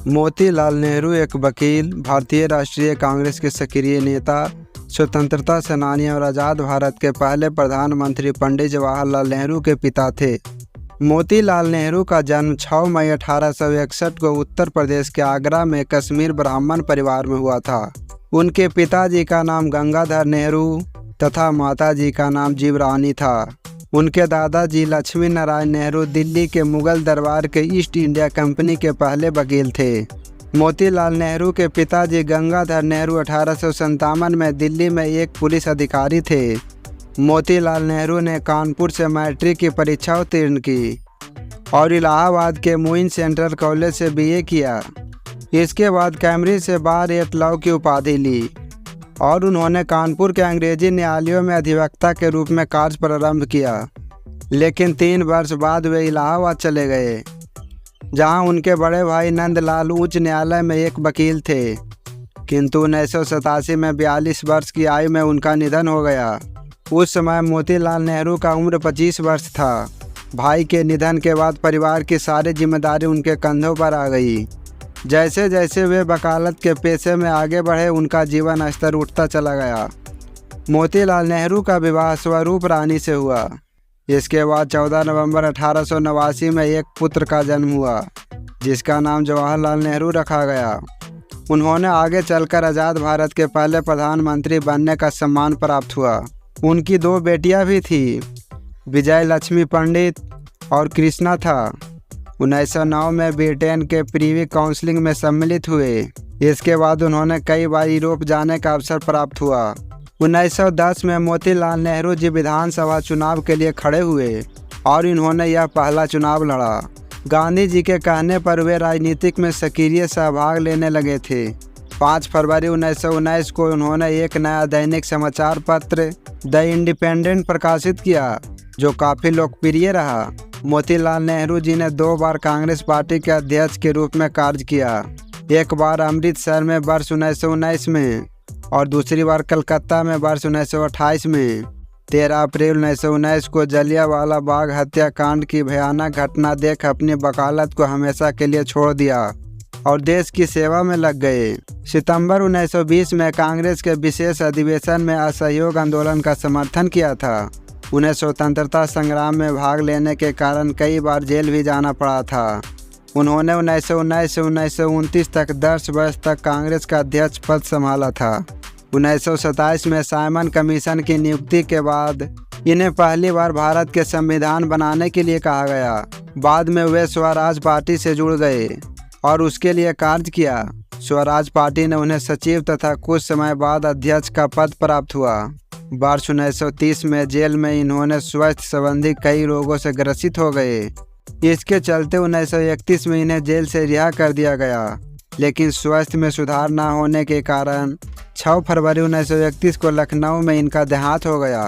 मोतीलाल नेहरू एक वकील, भारतीय राष्ट्रीय कांग्रेस के सक्रिय नेता, स्वतंत्रता सेनानी और आज़ाद भारत के पहले प्रधानमंत्री पंडित जवाहरलाल नेहरू के पिता थे। मोतीलाल नेहरू का जन्म 6 मई 1861 को उत्तर प्रदेश के आगरा में कश्मीर ब्राह्मण परिवार में हुआ था। उनके पिताजी का नाम गंगाधर नेहरू तथा माताजी का नाम जीवरानी था। उनके दादाजी लक्ष्मी नारायण नेहरू दिल्ली के मुगल दरबार के ईस्ट इंडिया कंपनी के पहले वकील थे। मोतीलाल नेहरू के पिताजी गंगाधर नेहरू 1857 में दिल्ली में एक पुलिस अधिकारी थे। मोतीलाल नेहरू ने कानपुर से मैट्रिक की परीक्षा उत्तीर्ण की और इलाहाबाद के मुइन सेंट्रल कॉलेज से बीए किया। इसके बाद कैम्ब्रिज से बार एट लॉ की उपाधि ली और उन्होंने कानपुर के अंग्रेजी न्यायालयों में अधिवक्ता के रूप में कार्य प्रारंभ किया। लेकिन 3 वर्ष बाद वे इलाहाबाद चले गए, जहां उनके बड़े भाई नंदलाल उच्च न्यायालय में एक वकील थे। किंतु 1987 में 42 वर्ष की आयु में उनका निधन हो गया। उस समय मोतीलाल नेहरू का उम्र 25 वर्ष था। भाई के निधन के बाद परिवार की सारी जिम्मेदारी उनके कंधों पर आ गई। जैसे जैसे वे वकालत के पेशे में आगे बढ़े, उनका जीवन स्तर उठता चला गया। मोतीलाल नेहरू का विवाह स्वरूप रानी से हुआ। इसके बाद 14 नवंबर 1889 में एक पुत्र का जन्म हुआ, जिसका नाम जवाहरलाल नेहरू रखा गया। उन्होंने आगे चलकर आज़ाद भारत के पहले प्रधानमंत्री बनने का सम्मान प्राप्त हुआ। उनकी 2 बेटियां भी थी, विजय लक्ष्मी पंडित और कृष्णा था। 1909 में ब्रिटेन के प्रीवी काउंसिल में सम्मिलित हुए। इसके बाद उन्होंने कई बार यूरोप जाने का अवसर प्राप्त हुआ। 1910 में मोतीलाल नेहरू जी विधानसभा चुनाव के लिए खड़े हुए और इन्होंने यह पहला चुनाव लड़ा। गांधी जी के कहने पर वे राजनीतिक में सक्रिय सहभाग लेने लगे थे। 5 फरवरी 1919 को उन्होंने एक नया दैनिक समाचार पत्र द इंडिपेंडेंट प्रकाशित किया, जो काफ़ी लोकप्रिय रहा। मोतीलाल नेहरू जी ने 2 बार कांग्रेस पार्टी के अध्यक्ष के रूप में कार्य किया। एक बार अमृतसर में वर्ष 1919 में और दूसरी बार कलकत्ता में वर्ष 1928 में। 13 अप्रैल 1919 को जलियांवाला बाग हत्याकांड की भयानक घटना देख अपनी वकालत को हमेशा के लिए छोड़ दिया और देश की सेवा में लग गए। सितंबर 1920 में कांग्रेस के विशेष अधिवेशन में असहयोग आंदोलन का समर्थन किया था। उन्हें स्वतंत्रता संग्राम में भाग लेने के कारण कई बार जेल भी जाना पड़ा था। उन्होंने 1919 से 1929 तक 10 वर्ष तक कांग्रेस का अध्यक्ष पद संभाला था। 1927 में साइमन कमीशन की नियुक्ति के बाद इन्हें पहली बार भारत के संविधान बनाने के लिए कहा गया। बाद में वे स्वराज पार्टी से जुड़ गए और उसके लिए कार्य किया। स्वराज पार्टी ने उन्हें सचिव तथा कुछ समय बाद अध्यक्ष का पद प्राप्त हुआ। वर्ष 1930 में जेल में इन्होंने स्वास्थ्य संबंधी कई रोगों से ग्रसित हो गए। इसके चलते 1931 में इन्हें जेल से रिहा कर दिया गया, लेकिन स्वास्थ्य में सुधार न होने के कारण 6 फरवरी 1931 को लखनऊ में इनका देहांत हो गया।